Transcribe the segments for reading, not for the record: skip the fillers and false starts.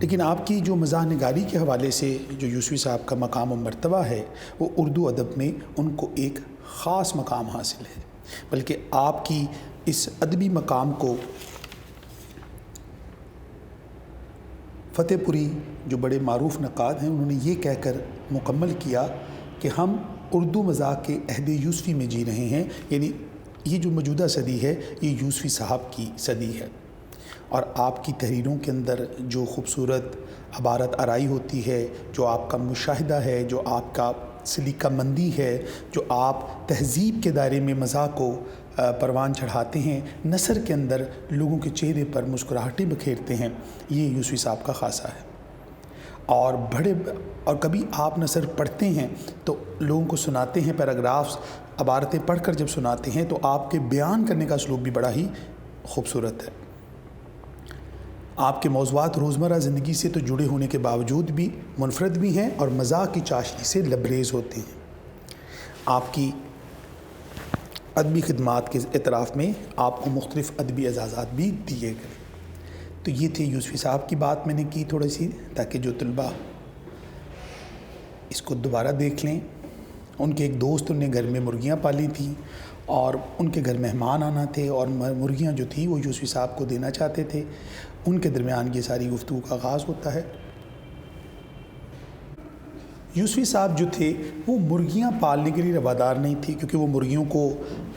لیکن آپ کی جو مزاح نگاری کے حوالے سے جو یوسفی صاحب کا مقام و مرتبہ ہے وہ اردو ادب میں ان کو ایک خاص مقام حاصل ہے، بلکہ آپ کی اس ادبی مقام کو فتح پوری جو بڑے معروف نقاد ہیں انہوں نے یہ کہہ کر مکمل کیا کہ ہم اردو مزاح کے عہد یوسفی میں جی رہے ہیں، یعنی یہ جو موجودہ صدی ہے یہ یوسفی صاحب کی صدی ہے، اور آپ کی تحریروں کے اندر جو خوبصورت عبارت آرائی ہوتی ہے، جو آپ کا مشاہدہ ہے، جو آپ کا سلیقہ مندی ہے، جو آپ تہذیب کے دائرے میں مزاح کو پروان چڑھاتے ہیں، نثر کے اندر لوگوں کے چہرے پر مسکراہٹیں بکھیرتے ہیں، یہ یوسفی صاحب کا خاصہ ہے۔ اور کبھی آپ نثر پڑھتے ہیں تو لوگوں کو سناتے ہیں، پیراگرافز عبارتیں پڑھ کر جب سناتے ہیں تو آپ کے بیان کرنے کا اسلوب بھی بڑا ہی خوبصورت ہے۔ آپ کے موضوعات روزمرہ زندگی سے تو جڑے ہونے کے باوجود بھی منفرد بھی ہیں اور مزاح کی چاشنی سے لبریز ہوتے ہیں۔ آپ کی ادبی خدمات کے اعتراف میں آپ کو مختلف ادبی اعزازات بھی دیے گئے۔ تو یہ تھے یوسفی صاحب کی بات میں نے کی تھوڑی سی، تاکہ جو طلباء اس کو دوبارہ دیکھ لیں۔ ان کے ایک دوست نے گھر میں مرغیاں پالی تھیں اور ان کے گھر مہمان آنا تھے، اور مرغیاں جو تھیں وہ یوسفی صاحب کو دینا چاہتے تھے۔ ان کے درمیان یہ ساری گفتگو کا آغاز ہوتا ہے۔ یوسفی صاحب جو تھے وہ مرغیاں پالنے کے لیے روادار نہیں تھی، کیونکہ وہ مرغیوں کو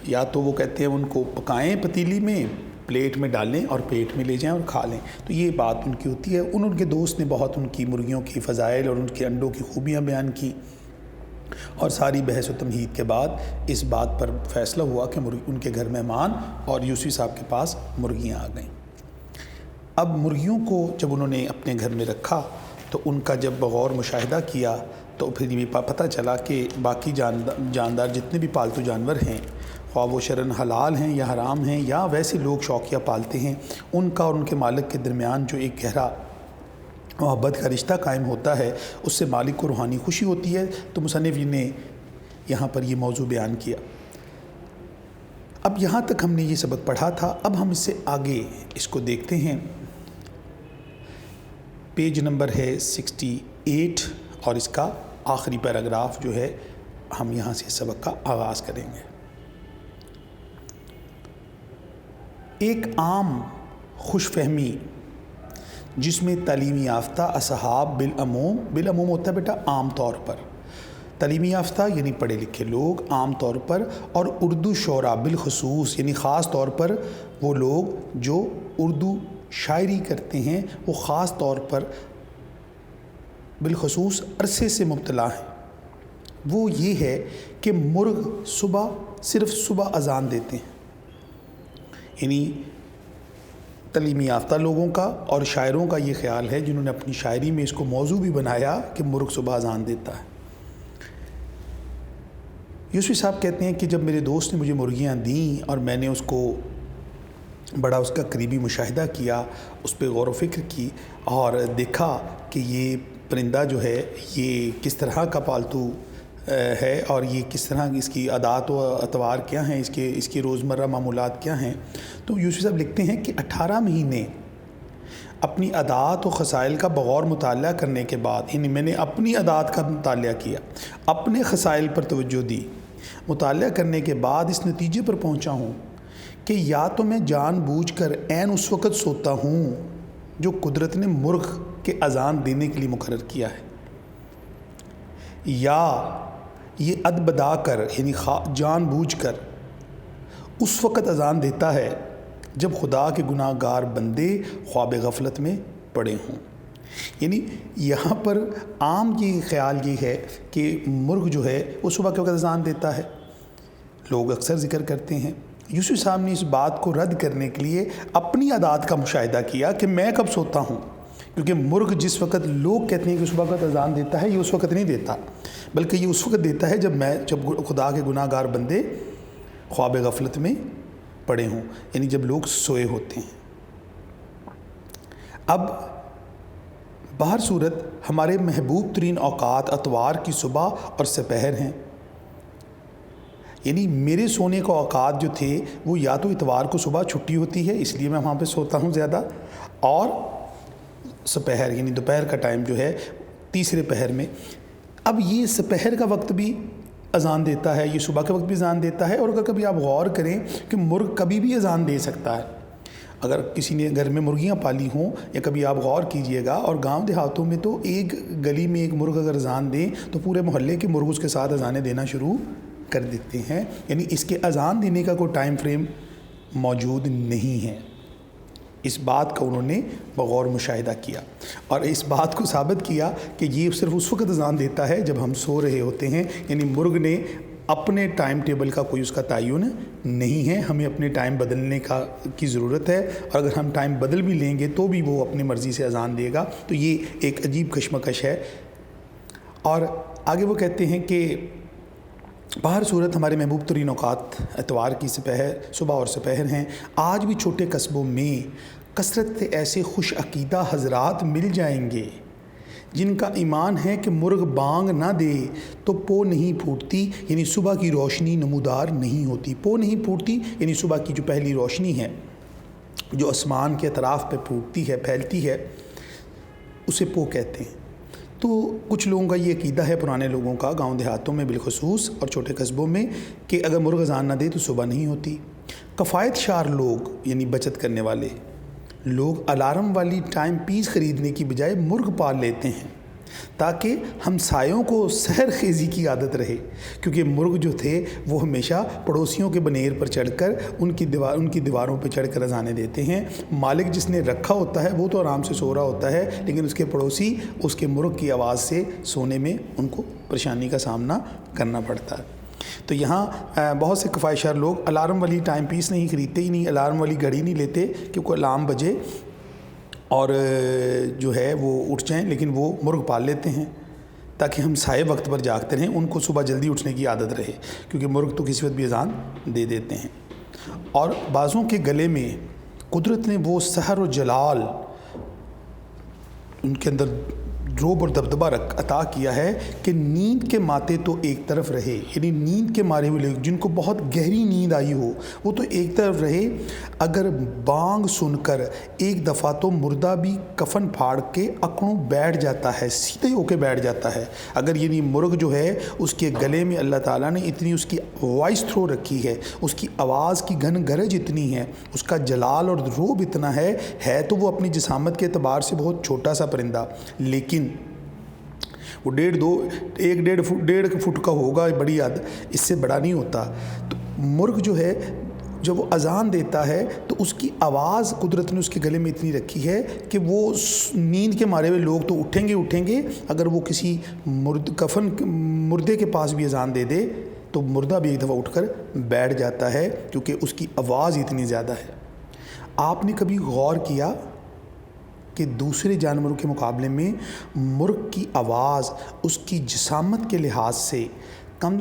یا تو وہ کہتے ہیں ان کو پکائیں پتیلی میں، پلیٹ میں ڈالیں اور پیٹ میں لے جائیں اور کھا لیں، تو یہ بات ان کی ہوتی ہے۔ ان کے دوست نے بہت ان کی مرغیوں کی فضائل اور ان کے انڈوں کی خوبیاں بیان کی، اور ساری بحث و تمہید کے بعد اس بات پر فیصلہ ہوا کہ ان کے گھر مہمان اور یوسفی صاحب کے پاس مرغیاں آ گئیں۔ اب مرغیوں کو جب انہوں نے اپنے گھر میں رکھا تو ان کا جب بغور مشاہدہ کیا تو پھر یہ پتہ چلا کہ باقی جاندار جتنے بھی پالتو جانور ہیں، خواہ وہ شرعاً حلال ہیں یا حرام ہیں یا ویسے لوگ شوقیہ پالتے ہیں، ان کا اور ان کے مالک کے درمیان جو ایک گہرا محبت کا رشتہ قائم ہوتا ہے، اس سے مالک کو روحانی خوشی ہوتی ہے۔ تو مصنف نے یہاں پر یہ موضوع بیان کیا۔ اب یہاں تک ہم نے یہ سبق پڑھا تھا، اب ہم اس سے آگے اس کو دیکھتے ہیں۔ پیج نمبر ہے 68 اور اس کا آخری پیراگراف جو ہے ہم یہاں سے سبق کا آغاز کریں گے۔ ایک عام خوش فہمی جس میں تعلیمی یافتہ اصحاب بالعموم ہوتا ہے بیٹا عام طور پر، تعلیمی یافتہ یعنی پڑھے لکھے لوگ عام طور پر، اور اردو شعراء بالخصوص یعنی خاص طور پر وہ لوگ جو اردو شاعری کرتے ہیں، وہ خاص طور پر بالخصوص عرصے سے مبتلا ہیں۔ وہ یہ ہے کہ مرغ صرف صبح اذان دیتے ہیں، یعنی تعلیمی یافتہ لوگوں کا اور شاعروں کا یہ خیال ہے، جنہوں نے اپنی شاعری میں اس کو موضوع بھی بنایا کہ مرغ صبح اذان دیتا ہے۔ یوسفی صاحب کہتے ہیں کہ جب میرے دوست نے مجھے مرغیاں دیں اور میں نے اس کو بڑا اس کا قریبی مشاہدہ کیا، اس پہ غور و فکر کی اور دیکھا کہ یہ پرندہ جو ہے یہ کس طرح کا پالتو ہے اور یہ کس طرح اس کی عادات و اطوار کیا ہیں، اس کی روزمرہ معمولات کیا ہیں، تو یوسفی صاحب لکھتے ہیں کہ 18 مہینے اپنی عادات و خصائل کا بغور مطالعہ کرنے کے بعد، یعنی میں نے اپنی عادات کا مطالعہ کیا، اپنے خصائل پر توجہ دی، مطالعہ کرنے کے بعد اس نتیجے پر پہنچا ہوں کہ یا تو میں جان بوجھ کر عین اس وقت سوتا ہوں جو قدرت نے مرغ کے اذان دینے کے لیے مقرر کیا ہے، یا یہ ادبدا کر یعنی جان بوجھ کر اس وقت اذان دیتا ہے جب خدا کے گناہ گار بندے خواب غفلت میں پڑے ہوں۔ یعنی یہاں پر عام یہ خیال یہ ہے کہ مرغ جو ہے وہ صبح کے وقت اذان دیتا ہے، لوگ اکثر ذکر کرتے ہیں۔ یوسفی صاحب نے اس بات کو رد کرنے کے لیے اپنی عادات کا مشاہدہ کیا کہ میں کب سوتا ہوں، کیونکہ مرغ جس وقت لوگ کہتے ہیں کہ صبح کا اذان دیتا ہے، یہ اس وقت نہیں دیتا، بلکہ یہ اس وقت دیتا ہے جب خدا کے گناہ گار بندے خواب غفلت میں پڑے ہوں، یعنی جب لوگ سوئے ہوتے ہیں۔ اب بہر صورت ہمارے محبوب ترین اوقات اتوار کی صبح اور سپہر ہیں، یعنی میرے سونے کا اوقات جو تھے وہ یا تو اتوار کو صبح چھٹی ہوتی ہے اس لیے میں وہاں پہ سوتا ہوں زیادہ، اور سپہر یعنی دوپہر کا ٹائم جو ہے تیسرے پہر میں. اب یہ سپہر کا وقت بھی اذان دیتا ہے, یہ صبح کے وقت بھی اذان دیتا ہے. اور اگر کبھی آپ غور کریں کہ مرغ کبھی بھی اذان دے سکتا ہے. اگر کسی نے گھر میں مرغیاں پالی ہوں یا کبھی آپ غور کیجئے گا, اور گاؤں دیہاتوں میں تو ایک گلی میں ایک مرغ اگر اذان دیں تو پورے محلے کے مرغ اس کے ساتھ اذانیں دینا شروع کر دیتے ہیں. یعنی اس کے اذان دینے کا کوئی ٹائم فریم موجود نہیں ہے. اس بات کا انہوں نے بغور مشاہدہ کیا اور اس بات کو ثابت کیا کہ یہ صرف اس وقت اذان دیتا ہے جب ہم سو رہے ہوتے ہیں. یعنی مرغ نے اپنے ٹائم ٹیبل کا کوئی اس کا تعین نہیں ہے. ہمیں اپنے ٹائم بدلنے کی ضرورت ہے, اور اگر ہم ٹائم بدل بھی لیں گے تو بھی وہ اپنی مرضی سے اذان دے گا. تو یہ ایک عجیب کشمکش ہے. اور آگے وہ کہتے ہیں کہ بہر صورت ہمارے محبوب ترین اوقات اتوار کی صبح اور سپہر ہیں. آج بھی چھوٹے قصبوں میں کثرت سے ایسے خوش عقیدہ حضرات مل جائیں گے جن کا ایمان ہے کہ مرغ بانگ نہ دے تو پو نہیں پھوٹتی, یعنی صبح کی روشنی نمودار نہیں ہوتی. پو نہیں پھوٹتی یعنی صبح کی جو پہلی روشنی ہے جو آسمان کے اطراف پہ پھوٹتی ہے, پھیلتی ہے, اسے پو کہتے ہیں. تو کچھ لوگوں کا یہ عقیدہ ہے, پرانے لوگوں کا, گاؤں دیہاتوں میں بالخصوص اور چھوٹے قصبوں میں, کہ اگر مرغ اذان نہ دے تو صبح نہیں ہوتی. کفایت شار لوگ یعنی بچت کرنے والے لوگ الارم والی ٹائم پیس خریدنے کی بجائے مرغ پال لیتے ہیں تاکہ ہمسایوں کو سحر خیزی کی عادت رہے, کیونکہ مرغ جو تھے وہ ہمیشہ پڑوسیوں کے بنیر پر چڑھ کر ان کی دیواروں پہ چڑھ کر اذانیں دیتے ہیں. مالک جس نے رکھا ہوتا ہے وہ تو آرام سے سو رہا ہوتا ہے, لیکن اس کے پڑوسی اس کے مرغ کی آواز سے سونے میں ان کو پریشانی کا سامنا کرنا پڑتا ہے. تو یہاں بہت سے کفایشار لوگ الارم والی ٹائم پیس نہیں خریدتے ہی نہیں, الارم والی گھڑی نہیں لیتے کہ کوئی الارم بجے اور جو ہے وہ اٹھ جائیں, لیکن وہ مرغ پال لیتے ہیں تاکہ ہم سائے وقت پر جاگتے رہیں, ان کو صبح جلدی اٹھنے کی عادت رہے, کیونکہ مرغ تو کسی وقت بھی اذان دے دیتے ہیں. اور بعضوں کے گلے میں قدرت نے وہ سحر و جلال ان کے اندر روب اور دبدبہ عطا کیا ہے کہ نیند کے ماتے تو ایک طرف رہے, یعنی نیند کے مارے ہوئے لوگ جن کو بہت گہری نیند آئی ہو وہ تو ایک طرف رہے, اگر بانگ سن کر ایک دفعہ تو مردہ بھی کفن پھاڑ کے اکڑوں بیٹھ جاتا ہے, سیدھے ہو کے بیٹھ جاتا ہے. اگر یعنی مرغ جو ہے اس کے گلے میں اللہ تعالیٰ نے اتنی اس کی وائس تھرو رکھی ہے, اس کی آواز کی گھن گرج اتنی ہے, اس کا جلال اور روب اتنا ہے تو وہ اپنی جسامت کے اعتبار سے بہت چھوٹا سا پرندہ, لیکن وہ ڈیڑھ فٹ کا ہوگا, بڑی حد اس سے بڑا نہیں ہوتا. تو مرغ جو ہے جب وہ اذان دیتا ہے تو اس کی آواز قدرت نے اس کے گلے میں اتنی رکھی ہے کہ وہ نیند کے مارے ہوئے لوگ تو اٹھیں گے, اگر وہ کسی مردے کے پاس بھی اذان دے دے تو مردہ بھی ایک دفعہ اٹھ کر بیٹھ جاتا ہے, کیونکہ اس کی آواز اتنی زیادہ ہے. آپ نے کبھی غور کیا کہ دوسرے جانوروں کے مقابلے میں مرغ کی آواز اس کی جسامت کے لحاظ سے کم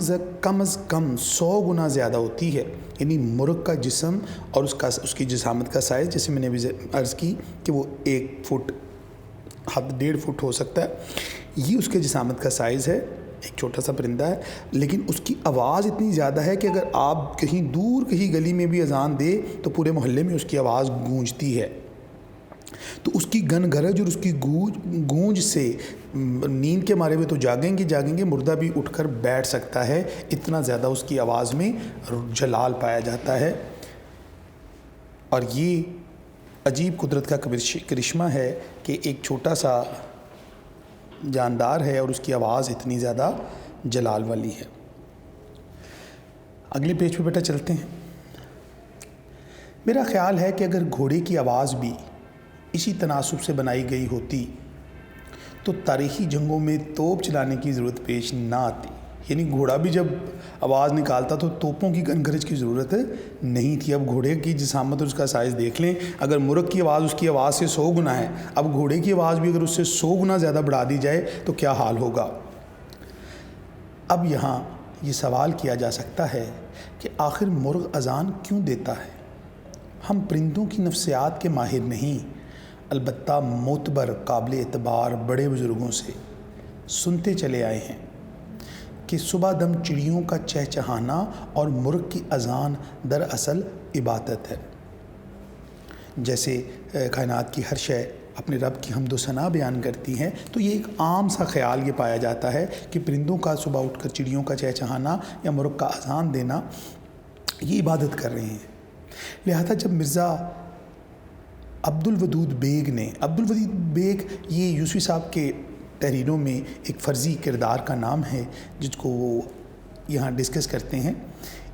از کم 100 گنا زیادہ ہوتی ہے. یعنی مرغ کا جسم اور اس کی جسامت کا سائز, جیسے میں نے ابھی عرض کی کہ وہ 1 فٹ 1.5 فٹ ہو سکتا ہے, یہ اس کے جسامت کا سائز ہے, ایک چھوٹا سا پرندہ ہے, لیکن اس کی آواز اتنی زیادہ ہے کہ اگر آپ کہیں دور کہیں گلی میں بھی اذان دے تو پورے محلے میں اس کی آواز گونجتی ہے. تو اس کی گن گرج اور اس کی گونج سے نیند کے مارے ہوئے تو جاگیں گے, مردہ بھی اٹھ کر بیٹھ سکتا ہے, اتنا زیادہ اس کی آواز میں جلال پایا جاتا ہے. اور یہ عجیب قدرت کا کرشمہ ہے کہ ایک چھوٹا سا جاندار ہے اور اس کی آواز اتنی زیادہ جلال والی ہے. اگلے پیج پہ بیٹا چلتے ہیں. میرا خیال ہے کہ اگر گھوڑے کی آواز بھی اسی تناسب سے بنائی گئی ہوتی تو تاریخی جنگوں میں توپ چلانے کی ضرورت پیش نہ آتی. یعنی گھوڑا بھی جب آواز نکالتا تو توپوں کی گنگرج کی ضرورت نہیں تھی. اب گھوڑے کی جسامت اور اس کا سائز دیکھ لیں, اگر مرغ کی آواز اس کی آواز سے 100 گنا ہے, اب گھوڑے کی آواز بھی اگر اس سے 100 گنا زیادہ بڑھا دی جائے تو کیا حال ہوگا. اب یہاں یہ سوال کیا جا سکتا ہے کہ آخر مرغ اذان کیوں دیتا ہے. ہم پرندوں کی نفسیات کے ماہر نہیں, البتہ معتبر قابل اعتبار بڑے بزرگوں سے سنتے چلے آئے ہیں کہ صبح دم چڑیوں کا چہچہانا اور مرغ کی اذان دراصل عبادت ہے. جیسے کائنات کی ہر شے اپنے رب کی حمد و ثنا بیان کرتی ہیں تو یہ ایک عام سا خیال یہ پایا جاتا ہے کہ پرندوں کا صبح اٹھ کر چڑیوں کا چہچہانا یا مرغ کا اذان دینا یہ عبادت کر رہے ہیں۔ لہذا جب مرزا عبدالودود بیگ یہ یوسفی صاحب کے تحریروں میں ایک فرضی کردار کا نام ہے جس کو وہ یہاں ڈسکس کرتے ہیں۔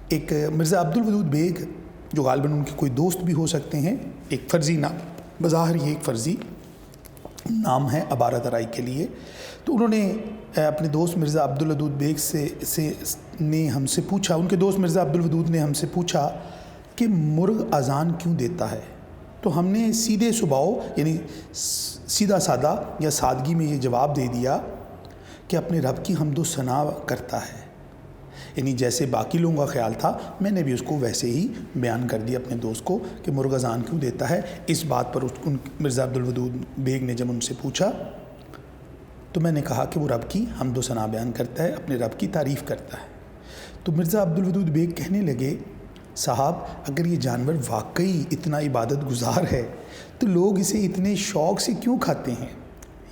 ایک مرزا عبدالودود بیگ جو غالباً ان کے کوئی دوست بھی ہو سکتے ہیں، ایک فرضی نام، بظاہر یہ ایک فرضی نام ہے عبارت آرائی کے لیے، تو انہوں نے اپنے دوست مرزا عبدالودود بیگ نے ہم سے پوچھا، ان کے دوست مرزا عبدالودود نے ہم سے پوچھا کہ مرغ اذان کیوں دیتا ہے؟ تو ہم نے سیدھے صباؤ یعنی سیدھا سادہ یا سادگی میں یہ جواب دے دیا کہ اپنے رب کی حمد و ثنا کرتا ہے، یعنی جیسے باقی لوگوں کا خیال تھا میں نے بھی اس کو ویسے ہی بیان کر دیا اپنے دوست کو کہ مرغ اذان کیوں دیتا ہے۔ اس بات پر مرزا عبدالودود بیگ نے جب ان سے پوچھا تو میں نے کہا کہ وہ رب کی حمد و ثنا بیان کرتا ہے، اپنے رب کی تعریف کرتا ہے۔ تو مرزا عبدالودود بیگ کہنے لگے صاحب اگر یہ جانور واقعی اتنا عبادت گزار ہے تو لوگ اسے اتنے شوق سے کیوں کھاتے ہیں؟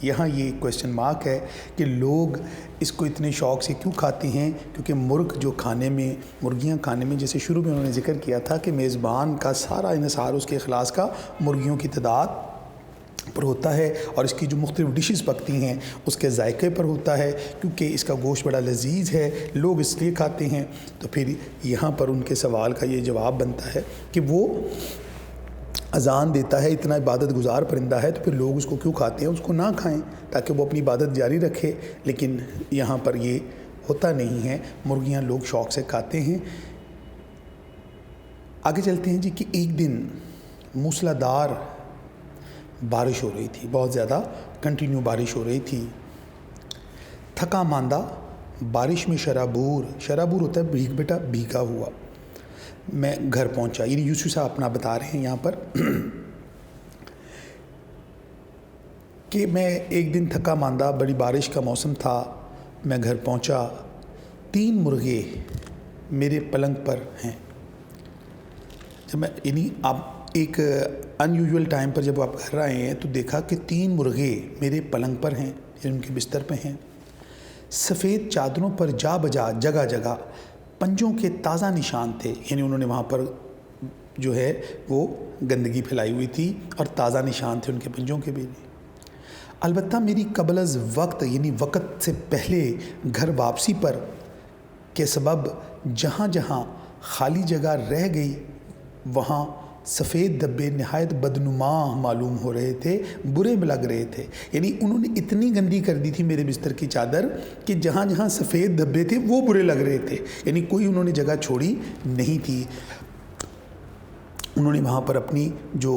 یہاں یہ کویسچن مارک ہے کہ لوگ اس کو اتنے شوق سے کیوں کھاتے ہیں، کیونکہ مرغیاں کھانے میں جیسے شروع میں انہوں نے ذکر کیا تھا کہ میزبان کا سارا انحصار اس کے اخلاص کا مرغیوں کی تعداد پر ہوتا ہے اور اس کی جو مختلف ڈشز پکتی ہیں اس کے ذائقے پر ہوتا ہے، کیونکہ اس کا گوشت بڑا لذیذ ہے لوگ اس لیے کھاتے ہیں۔ تو پھر یہاں پر ان کے سوال کا یہ جواب بنتا ہے کہ وہ اذان دیتا ہے، اتنا عبادت گزار پرندہ ہے، تو پھر لوگ اس کو کیوں کھاتے ہیں؟ اس کو نہ کھائیں تاکہ وہ اپنی عبادت جاری رکھے، لیکن یہاں پر یہ ہوتا نہیں ہے، مرغیاں لوگ شوق سے کھاتے ہیں۔ آگے چلتے ہیں جی کہ ایک دن موسلا دھار بارش ہو رہی تھی، بہت زیادہ کنٹینیو بارش ہو رہی تھی۔ تھکا ماندہ بارش میں شرابور ہوتا ہے بھیگ بیٹا بھیگا ہوا، میں گھر پہنچا، یعنی یوسف صاحب اپنا بتا رہے ہیں یہاں پر کہ میں ایک دن تھکا ماندہ، بڑی بارش کا موسم تھا، میں گھر پہنچا، 3 مرغے میرے پلنگ پر ہیں۔ جب میں یعنی آپ ایک ان یوزول ٹائم پر جب آپ گھر آئے ہیں تو دیکھا کہ 3 مرغے میرے پلنگ پر ہیں، یعنی ان کے بستر پہ ہیں۔ سفید چادروں پر جا بجا جگہ جگہ پنجوں کے تازہ نشان تھے، یعنی انہوں نے وہاں پر جو ہے وہ گندگی پھیلائی ہوئی تھی اور تازہ نشان تھے ان کے پنجوں کے بھی۔ البتہ میری قبل از وقت یعنی وقت سے پہلے گھر واپسی پر کے سبب جہاں جہاں خالی جگہ رہ گئی وہاں سفید دبے نہایت بدنما معلوم ہو رہے تھے، برے میں لگ رہے تھے، یعنی انہوں نے اتنی گندی کر دی تھی میرے بستر کی چادر کہ جہاں جہاں سفید دبے تھے وہ برے لگ رہے تھے، یعنی کوئی انہوں نے جگہ چھوڑی نہیں تھی۔ انہوں نے وہاں پر اپنی جو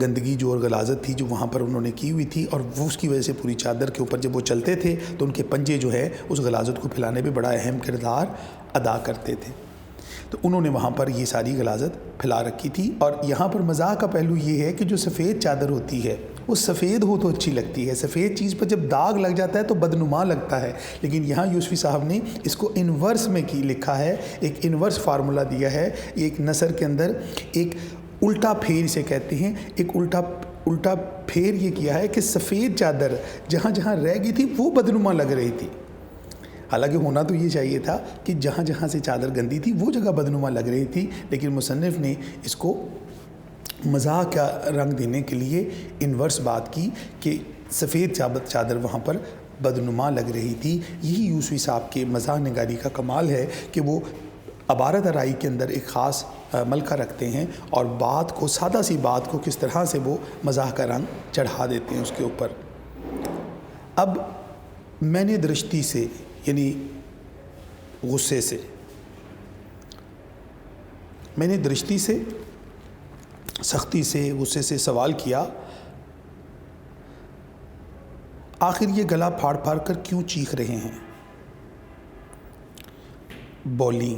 گندگی جو اور غلاظت تھی جو وہاں پر انہوں نے کی ہوئی تھی، اور وہ اس کی وجہ سے پوری چادر کے اوپر جب وہ چلتے تھے تو ان کے پنجے جو ہے اس غلاظت کو پھیلانے میں بڑا اہم کردار ادا کرتے تھے۔ تو انہوں نے وہاں پر یہ ساری غلاظت پھیلا رکھی تھی۔ اور یہاں پر مزاح کا پہلو یہ ہے کہ جو سفید چادر ہوتی ہے وہ سفید ہو تو اچھی لگتی ہے، سفید چیز پر جب داغ لگ جاتا ہے تو بدنما لگتا ہے، لیکن یہاں یوسفی صاحب نے اس کو انورس میں لکھا ہے، ایک انورس فارمولہ دیا ہے، ایک نثر کے اندر ایک الٹا پھیر اسے کہتے ہیں، ایک الٹا پھیر یہ کیا ہے کہ سفید چادر جہاں جہاں رہ گئی تھی وہ بدنما لگ رہی تھی، حالانکہ ہونا تو یہ چاہیے تھا کہ جہاں جہاں سے چادر گندی تھی وہ جگہ بدنما لگ رہی تھی، لیکن مصنف نے اس کو مزاح کا رنگ دینے کے لیے انورس بات کی کہ سفید چادر وہاں پر بدنما لگ رہی تھی۔ یہی یوسفی صاحب کے مزاح نگاری کا کمال ہے کہ وہ عبارت آرائی کے اندر ایک خاص ملکہ رکھتے ہیں اور بات کو، سادہ سی بات کو کس طرح سے وہ مزاح کا رنگ چڑھا دیتے ہیں اس کے اوپر۔ اب میں نے درشتی سے یعنی غصے سے، میں نے درشتی سے، سختی سے، غصے سے سوال کیا آخر یہ گلا پھاڑ پھاڑ کر کیوں چیخ رہے ہیں؟ بولی،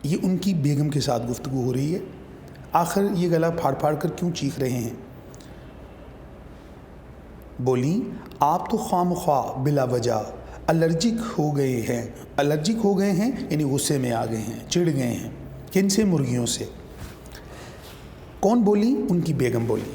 یہ ان کی بیگم کے ساتھ گفتگو ہو رہی ہے، آخر یہ گلا پھاڑ پھاڑ کر کیوں چیخ رہے ہیں؟ بولی، آپ تو خواہ مخواہ بلا وجہ الرجک ہو گئے ہیں، یعنی غصے میں آ گئے ہیں، چڑ گئے ہیں۔ کن سے؟ مرغیوں سے۔ کون بولی؟ ان کی بیگم بولی۔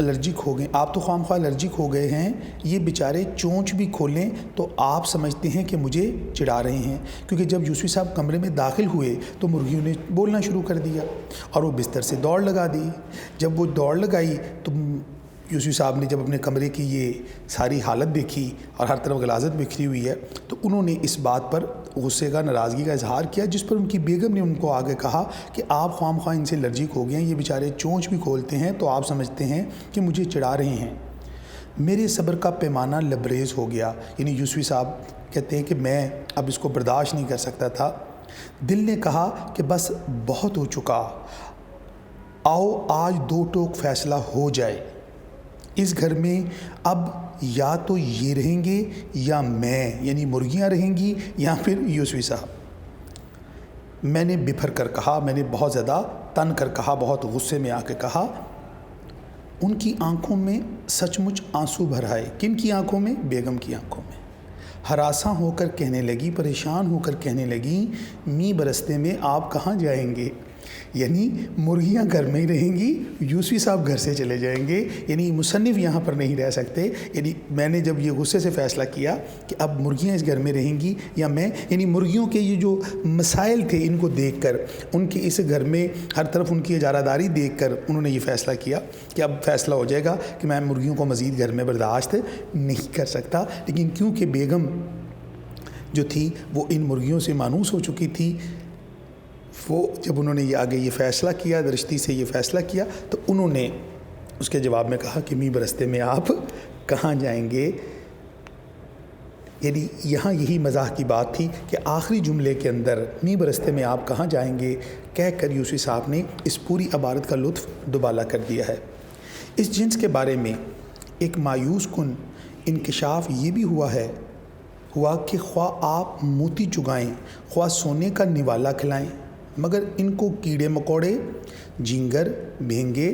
الرجک ہو گئے آپ تو خواہ الرجک ہو گئے ہیں، یہ بیچارے چونچ بھی کھولیں تو آپ سمجھتے ہیں کہ مجھے چڑھا رہے ہیں. کیونکہ جب یوسفی صاحب کمرے میں داخل ہوئے تو مرغیوں نے بولنا شروع کر دیا اور وہ بستر سے دوڑ لگا دی. جب وہ دوڑ لگائی تو یوسفی صاحب نے جب اپنے کمرے کی یہ ساری حالت دیکھی اور ہر طرف غلاظت بکھری ہوئی ہے تو انہوں نے اس بات پر غصے کا، ناراضگی کا اظہار کیا، جس پر ان کی بیگم نے ان کو آگے کہا کہ آپ خواہ ان سے الرجک ہو گئے ہیں، یہ بیچارے چونچ بھی کھولتے ہیں تو آپ سمجھتے ہیں کہ مجھے چڑھا رہے ہیں. میرے صبر کا پیمانہ لبریز ہو گیا. یعنی یوسفی صاحب کہتے ہیں کہ میں اب اس کو برداشت نہیں کر سکتا تھا. دل نے کہا کہ بس بہت ہو چکا، آؤ آج دو ٹوک فیصلہ ہو جائے. اس گھر میں اب یا تو یہ رہیں گے یا میں، یعنی مرغیاں رہیں گی یا پھر یوسفی صاحب. میں نے بپھر کر کہا، میں نے بہت زیادہ تن کر کہا، بہت غصے میں آ کے کہا. ان کی آنکھوں میں سچ مچ آنسو بھر آئے. کن کی آنکھوں میں؟ بیگم کی آنکھوں میں. ہراساں ہو کر کہنے لگی، پریشان ہو کر کہنے لگی، می برستے میں آپ کہاں جائیں گے؟ یعنی مرغیاں گھر میں ہی رہیں گی، یوسفی صاحب گھر سے چلے جائیں گے. یعنی مصنف یہاں پر نہیں رہ سکتے. یعنی میں نے جب یہ غصے سے فیصلہ کیا کہ اب مرغیاں اس گھر میں رہیں گی یا میں، یعنی مرغیوں کے یہ جو مسائل تھے ان کو دیکھ کر، ان کے اس گھر میں ہر طرف ان کی اجارہ داری دیکھ کر انہوں نے یہ فیصلہ کیا کہ اب فیصلہ ہو جائے گا کہ میں مرغیوں کو مزید گھر میں برداشت نہیں کر سکتا. لیکن کیونکہ بیگم جو تھی وہ ان مرغیوں سے مانوس ہو چکی تھی، وہ جب انہوں نے یہ آگے یہ فیصلہ کیا، درشتی سے یہ فیصلہ کیا، تو انہوں نے اس کے جواب میں کہا کہ می برستے میں آپ کہاں جائیں گے. یعنی یہاں یہی مزاح کی بات تھی کہ آخری جملے کے اندر می برستے میں آپ کہاں جائیں گے کہہ کر یوسفی صاحب نے اس پوری عبارت کا لطف دوبالا کر دیا ہے. اس جنس کے بارے میں ایک مایوس کن انکشاف یہ بھی ہوا کہ خواہ آپ موتی چگائیں، خواہ سونے کا نوالا کھلائیں، مگر ان کو کیڑے مکوڑے، جھینگر، بھینگے،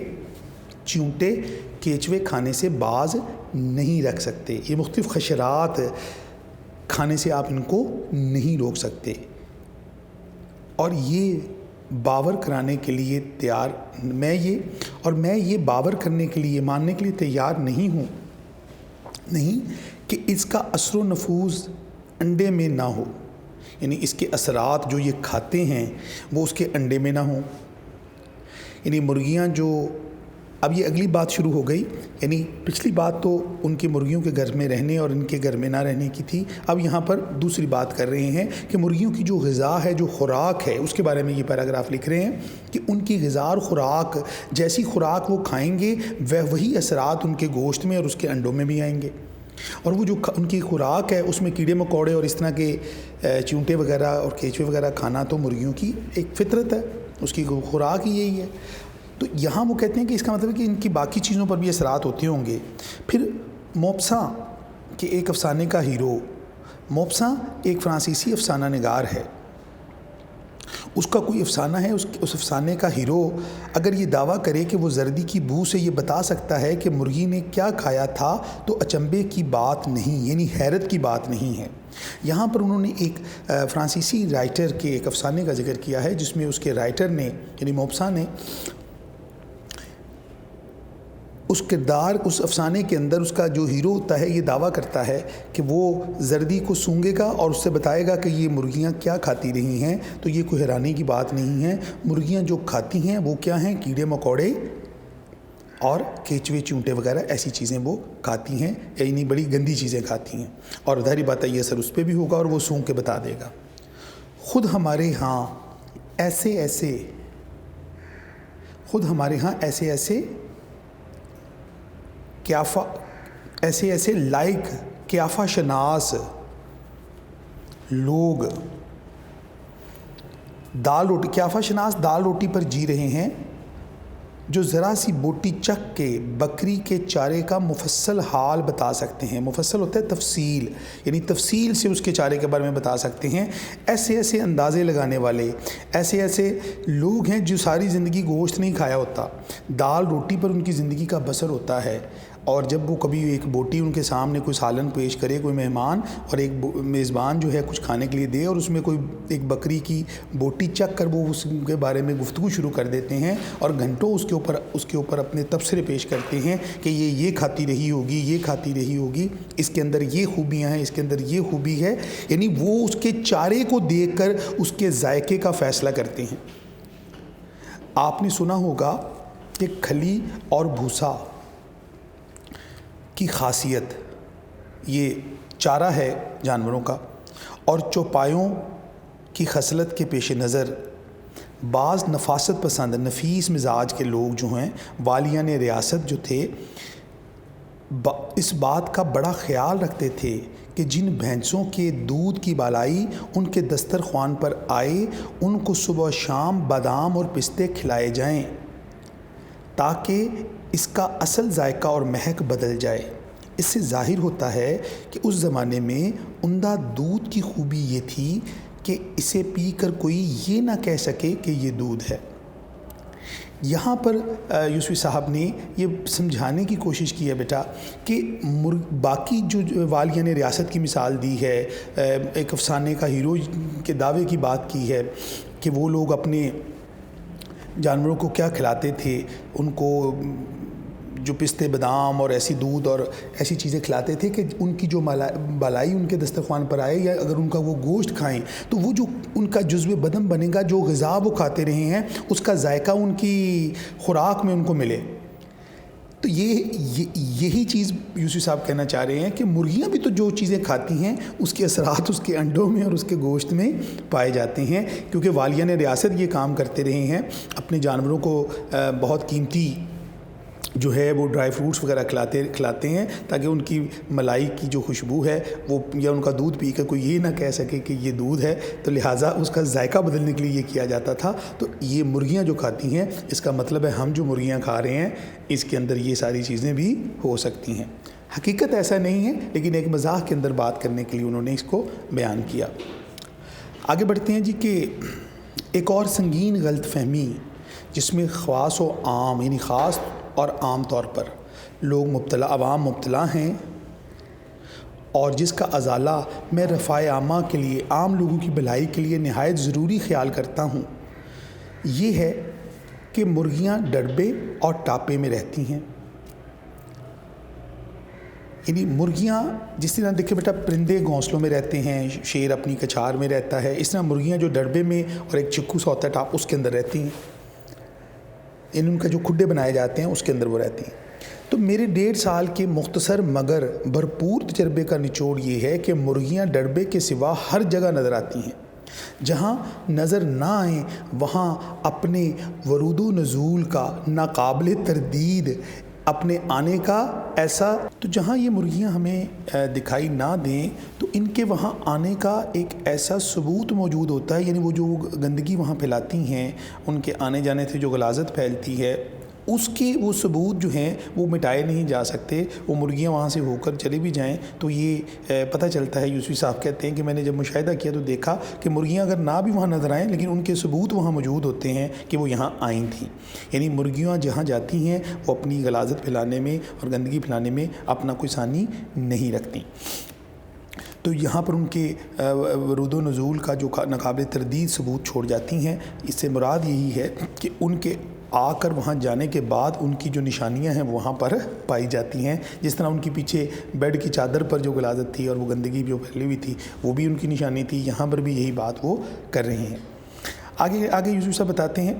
چیونٹے، کیچوے کھانے سے باز نہیں رکھ سکتے. یہ مختلف حشرات کھانے سے آپ ان کو نہیں روک سکتے. اور یہ باور کرانے کے لیے تیار میں یہ باور کرنے کے لیے، ماننے کے لیے تیار نہیں کہ اس کا اثر و نفوذ انڈے میں نہ ہو. یعنی اس کے اثرات جو یہ کھاتے ہیں وہ اس کے انڈے میں نہ ہوں. یعنی مرغیاں جو، اب یہ اگلی بات شروع ہو گئی. یعنی پچھلی بات تو ان کے مرغیوں کے گھر میں رہنے اور ان کے گھر میں نہ رہنے کی تھی. اب یہاں پر دوسری بات کر رہے ہیں کہ مرغیوں کی جو غذا ہے، جو خوراک ہے، اس کے بارے میں یہ پیراگراف لکھ رہے ہیں کہ ان کی غذا اور خوراک، جیسی خوراک وہ کھائیں گے وہی اثرات ان کے گوشت میں اور اس کے انڈوں میں بھی آئیں گے. اور وہ جو ان کی خوراک ہے اس میں کیڑے مکوڑے اور اس طرح کے چیونٹے وغیرہ اور کیچوے وغیرہ کھانا تو مرغیوں کی ایک فطرت ہے، اس کی خوراک ہی یہی ہے. تو یہاں وہ کہتے ہیں کہ اس کا مطلب ہے کہ ان کی باقی چیزوں پر بھی اثرات ہوتے ہوں گے. پھر موپساں کے ایک افسانے کا ہیرو، موپساں ایک فرانسیسی افسانہ نگار ہے. اس کا کوئی افسانہ ہے، اس افسانے کا ہیرو اگر یہ دعویٰ کرے کہ وہ زردی کی بو سے یہ بتا سکتا ہے کہ مرغی نے کیا کھایا تھا تو اچنبے کی بات نہیں، یعنی حیرت کی بات نہیں ہے. یہاں پر انہوں نے ایک فرانسیسی رائٹر کے ایک افسانے کا ذکر کیا ہے جس میں اس کے رائٹر نے، یعنی موپساں نے، اس کردار، اس افسانے کے اندر اس کا جو ہیرو ہوتا ہے یہ دعویٰ کرتا ہے کہ وہ زردی کو سونگے گا اور اس سے بتائے گا کہ یہ مرغیاں کیا کھاتی رہی ہیں. تو یہ کوئی حیرانی کی بات نہیں ہے. مرغیاں جو کھاتی ہیں وہ کیا ہیں؟ کیڑے مکوڑے اور کیچوے چونٹے وغیرہ ایسی چیزیں وہ کھاتی ہیں، یعنی بڑی گندی چیزیں کھاتی ہیں. اور ظاہری بات ہے یہ اثر اس پہ بھی ہوگا اور وہ سونگ کے بتا دے گا. خود ہمارے ہاں ایسے لائق قیافہ شناس لوگ قیافہ شناس دال روٹی پر جی رہے ہیں، جو ذرا سی بوٹی چکھ کے بکری کے چارے کا مفصل حال بتا سکتے ہیں. مفصل ہوتا ہے تفصیل، یعنی تفصیل سے اس کے چارے کے بارے میں بتا سکتے ہیں. ایسے اندازے لگانے والے ایسے لوگ ہیں جو ساری زندگی گوشت نہیں کھایا ہوتا، دال روٹی پر ان کی زندگی کا بسر ہوتا ہے اور جب وہ کبھی ایک بوٹی ان کے سامنے کوئی سالن پیش کرے کوئی مہمان اور ایک میزبان جو ہے کچھ کھانے کے لیے دے اور اس میں کوئی ایک بکری کی بوٹی چکھ کر وہ اس کے بارے میں گفتگو شروع کر دیتے ہیں اور گھنٹوں اس کے اوپر اپنے تبصرے پیش کرتے ہیں کہ یہ کھاتی رہی ہوگی، یہ کھاتی رہی ہوگی، اس کے اندر یہ خوبیاں ہیں، اس کے اندر یہ خوبی ہے، یعنی وہ اس کے چارے کو دیکھ کر اس کے ذائقے کا فیصلہ کرتے ہیں۔ آپ نے سنا ہوگا کہ کھلی اور بھوسا کی خاصیت یہ چارہ ہے جانوروں کا، اور چوپایوں کی خصلت کے پیش نظر بعض نفاست پسند نفیس مزاج کے لوگ جو ہیں والیان ریاست جو تھے اس بات کا بڑا خیال رکھتے تھے کہ جن بھینسوں کے دودھ کی بالائی ان کے دسترخوان پر آئے ان کو صبح شام بادام اور پستے کھلائے جائیں تاکہ اس کا اصل ذائقہ اور مہک بدل جائے۔ اس سے ظاہر ہوتا ہے کہ اس زمانے میں عمدہ دودھ کی خوبی یہ تھی کہ اسے پی کر کوئی یہ نہ کہہ سکے کہ یہ دودھ ہے۔ یہاں پر یوسفی صاحب نے یہ سمجھانے کی کوشش کی ہے بیٹا کہ باقی جو والیان ریاست کی مثال دی ہے، ایک افسانے کا ہیرو کے دعوے کی بات کی ہے کہ وہ لوگ اپنے جانوروں کو کیا کھلاتے تھے، ان کو جو پستے بادام اور ایسی دودھ اور ایسی چیزیں کھلاتے تھے کہ ان کی جو بالائی ان کے دسترخوان پر آئے یا اگر ان کا وہ گوشت کھائیں تو وہ جو ان کا جزو بدن بنے گا، جو غذا وہ کھاتے رہے ہیں اس کا ذائقہ ان کی خوراک میں ان کو ملے۔ تو یہی چیز یوسف صاحب کہنا چاہ رہے ہیں کہ مرغیاں بھی تو جو چیزیں کھاتی ہیں اس کے اثرات اس کے انڈوں میں اور اس کے گوشت میں پائے جاتے ہیں، کیونکہ والیان ریاست یہ کام کرتے رہے ہیں، اپنے جانوروں کو بہت قیمتی جو ہے وہ ڈرائی فروٹس وغیرہ کھلاتے ہیں تاکہ ان کی ملائی کی جو خوشبو ہے وہ یا ان کا دودھ پی کر کوئی یہ نہ کہہ سکے کہ یہ دودھ ہے، تو لہٰذا اس کا ذائقہ بدلنے کے لیے یہ کیا جاتا تھا۔ تو یہ مرغیاں جو کھاتی ہیں اس کا مطلب ہے ہم جو مرغیاں کھا رہے ہیں اس کے اندر یہ ساری چیزیں بھی ہو سکتی ہیں۔ حقیقت ایسا نہیں ہے، لیکن ایک مزاح کے اندر بات کرنے کے لیے انہوں نے اس کو بیان کیا۔ آگے بڑھتے ہیں جی کہ ایک اور سنگین غلط فہمی جس میں خاص و عام یعنی خاص اور عام طور پر عوام مبتلا ہیں اور جس کا ازالہ میں رفع عامہ کے لیے عام لوگوں کی بھلائی کے لیے نہایت ضروری خیال کرتا ہوں، یہ ہے کہ مرغیاں ڈڑبے اور ٹاپے میں رہتی ہیں۔ یعنی مرغیاں جس طرح دیکھیں بیٹا پرندے گھونسلوں میں رہتے ہیں، شیر اپنی کچھار میں رہتا ہے، اس طرح مرغیاں جو ڈڑبے میں اور ایک چکو سا ہوتا ہے ٹاپ اس کے اندر رہتی ہیں، ان کا جو کھڈے بنائے جاتے ہیں اس کے اندر وہ رہتی ہیں۔ تو میرے 1.5 سال کے مختصر مگر بھرپور تجربے کا نچوڑ یہ ہے کہ مرغیاں ڈڑبے کے سوا ہر جگہ نظر آتی ہیں، جہاں نظر نہ آئیں وہاں اپنے ورود و نزول کا ناقابل تردید اپنے آنے کا ایسا، تو جہاں یہ مرغیاں ہمیں دکھائی نہ دیں تو ان کے وہاں آنے کا ایک ایسا ثبوت موجود ہوتا ہے، یعنی وہ جو گندگی وہاں پھیلاتی ہیں، ان کے آنے جانے سے جو غلاظت پھیلتی ہے اس کے وہ ثبوت جو ہیں وہ مٹائے نہیں جا سکتے۔ وہ مرغیاں وہاں سے ہو کر چلی بھی جائیں تو یہ پتہ چلتا ہے، یوسفی صاحب کہتے ہیں کہ میں نے جب مشاہدہ کیا تو دیکھا کہ مرغیاں اگر نہ بھی وہاں نظر آئیں لیکن ان کے ثبوت وہاں موجود ہوتے ہیں کہ وہ یہاں آئیں تھیں۔ یعنی مرغیاں جہاں جاتی ہیں وہ اپنی غلاظت پھیلانے میں اور گندگی پھیلانے میں اپنا کوئی ثانی نہیں رکھتی۔ تو یہاں پر ان کے ورود و نزول کا جو ناقابل تردید ثبوت چھوڑ جاتی ہیں، اس سے مراد یہی ہے کہ ان کے آ کر وہاں جانے کے بعد ان کی جو نشانیاں ہیں وہاں پر پائی جاتی ہیں، جس طرح ان کی پیچھے بیڈ کی چادر پر جو غلاظت تھی اور وہ گندگی جو پھیلی ہوئی تھی وہ بھی ان کی نشانی تھی، یہاں پر بھی یہی بات وہ کر رہے ہیں۔ آگے یوسف صاحب بتاتے ہیں،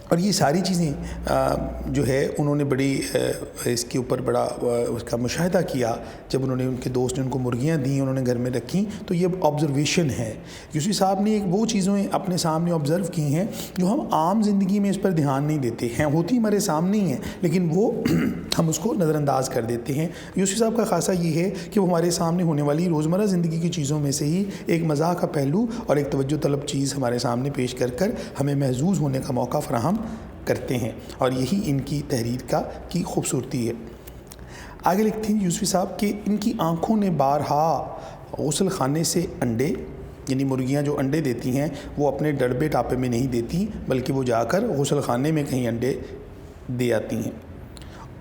اور یہ ساری چیزیں جو ہے انہوں نے بڑی اس کے اوپر بڑا اس کا مشاہدہ کیا جب انہوں نے ان کے دوست نے ان کو مرغیاں دیں، انہوں نے گھر میں رکھیں، تو یہ آبزرویشن ہے۔ یوسف صاحب نے وہ چیزیں اپنے سامنے آبزرو کی ہیں جو ہم عام زندگی میں اس پر دھیان نہیں دیتے ہیں، ہوتی ہمارے سامنے ہی ہیں لیکن وہ ہم اس کو نظر انداز کر دیتے ہیں۔ یوسف صاحب کا خاصہ یہ ہے کہ وہ ہمارے سامنے ہونے والی روزمرہ زندگی کی چیزوں میں سے ہی ایک مزاح کا پہلو اور ایک توجہ طلب چیز ہمارے سامنے پیش کر ہمیں محظوظ ہونے کا موقع فراہم کرتے ہیں، اور یہی ان کی تحریر کی خوبصورتی ہے۔ آگے لکھتے ہیں یوسفی صاحب کہ ان کی آنکھوں نے بارہا غسل خانے سے انڈے، یعنی مرغیاں جو انڈے دیتی ہیں وہ اپنے ڈڑبے ٹاپے میں نہیں دیتی بلکہ وہ جا کر غسل خانے میں کہیں انڈے دے آتی ہیں،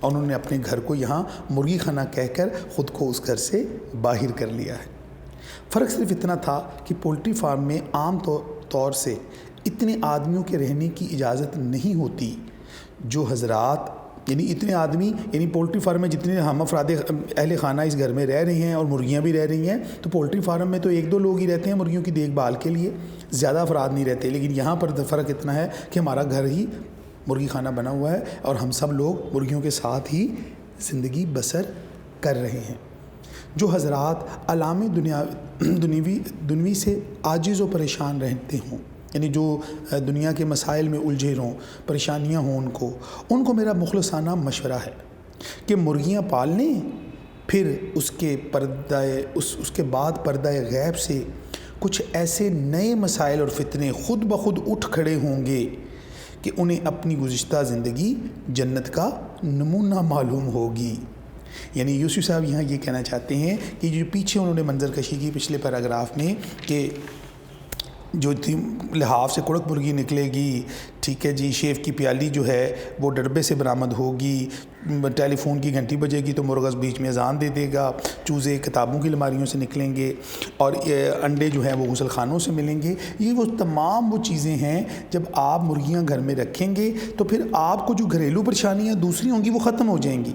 اور انہوں نے اپنے گھر کو یہاں مرغی خانہ کہہ کر خود کو اس گھر سے باہر کر لیا ہے۔ فرق صرف اتنا تھا کہ پولٹری فارم میں عام طور سے اتنے آدمیوں کے رہنے کی اجازت نہیں ہوتی جو حضرات، یعنی اتنے آدمی، یعنی پولٹری فارم میں جتنے ہم افراد اہل خانہ اس گھر میں رہ رہے ہیں اور مرغیاں بھی رہ رہی ہیں، تو پولٹری فارم میں تو 1-2 لوگ ہی رہتے ہیں مرغیوں کی دیکھ بھال کے لیے، زیادہ افراد نہیں رہتے۔ لیکن یہاں پر فرق اتنا ہے کہ ہمارا گھر ہی مرغی خانہ بنا ہوا ہے اور ہم سب لوگ مرغیوں کے ساتھ ہی زندگی بسر کر رہے ہیں۔ جو حضرات علام دنوی سے عاجز و پریشان رہتے ہوں، یعنی جو دنیا کے مسائل میں الجھے رہوں، پریشانیاں ہوں، ان کو میرا مخلصانہ مشورہ ہے کہ مرغیاں پال لیں، پھر اس کے بعد پردہ غیب سے کچھ ایسے نئے مسائل اور فتنے خود بخود اٹھ کھڑے ہوں گے کہ انہیں اپنی گزشتہ زندگی جنت کا نمونہ معلوم ہوگی۔ یعنی یوسف صاحب یہاں یہ کہنا چاہتے ہیں کہ جو پیچھے انہوں نے منظر کشی کی پچھلے پیراگراف میں کہ جو لحاف سے کڑک مرغی نکلے گی، ٹھیک ہے جی، شیف کی پیالی جو ہے وہ ڈربے سے برآمد ہوگی، ٹیلی فون کی گھنٹی بجے گی تو مرغز بیچ میں اذان دے دے گا، چوزے کتابوں کی الماریوں سے نکلیں گے اور انڈے جو ہیں وہ غسل خانوں سے ملیں گے۔ یہ وہ تمام وہ چیزیں ہیں، جب آپ مرغیاں گھر میں رکھیں گے تو پھر آپ کو جو گھریلو پریشانیاں دوسری ہوں گی وہ ختم ہو جائیں گی،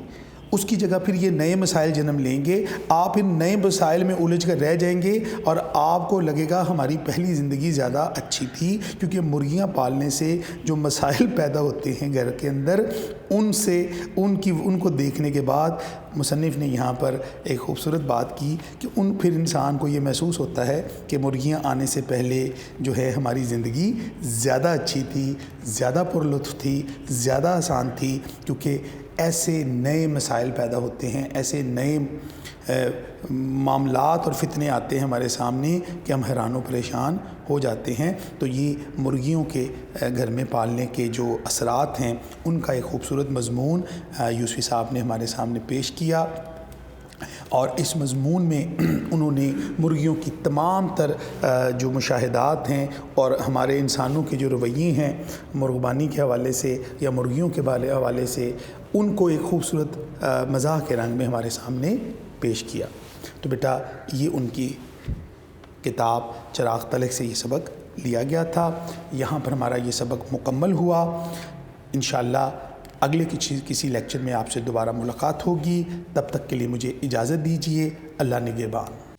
اس کی جگہ پھر یہ نئے مسائل جنم لیں گے، آپ ان نئے مسائل میں الجھ کر رہ جائیں گے اور آپ کو لگے گا ہماری پہلی زندگی زیادہ اچھی تھی، کیونکہ مرغیاں پالنے سے جو مسائل پیدا ہوتے ہیں گھر کے اندر، ان کو دیکھنے کے بعد مصنف نے یہاں پر ایک خوبصورت بات کی کہ پھر انسان کو یہ محسوس ہوتا ہے کہ مرغیاں آنے سے پہلے جو ہے ہماری زندگی زیادہ اچھی تھی، زیادہ پرلطف تھی، زیادہ آسان تھی، کیونکہ ایسے نئے مسائل پیدا ہوتے ہیں، ایسے نئے معاملات اور فتنے آتے ہیں ہمارے سامنے کہ ہم حیران و پریشان ہو جاتے ہیں۔ تو یہ مرغیوں کے گھر میں پالنے کے جو اثرات ہیں ان کا ایک خوبصورت مضمون یوسفی صاحب نے ہمارے سامنے پیش کیا، اور اس مضمون میں انہوں نے مرغیوں کی تمام تر جو مشاہدات ہیں اور ہمارے انسانوں کے جو رویے ہیں مرغبانی کے حوالے سے یا مرغیوں کے حوالے سے، ان کو ایک خوبصورت مزاح کے رنگ میں ہمارے سامنے پیش کیا۔ تو بیٹا یہ ان کی کتاب چراغ تلک سے یہ سبق لیا گیا تھا، یہاں پر ہمارا یہ سبق مکمل ہوا۔ انشاءاللہ اگلے کسی لیکچر میں آپ سے دوبارہ ملاقات ہوگی، تب تک کے لیے مجھے اجازت دیجیے۔ اللہ نگہبان۔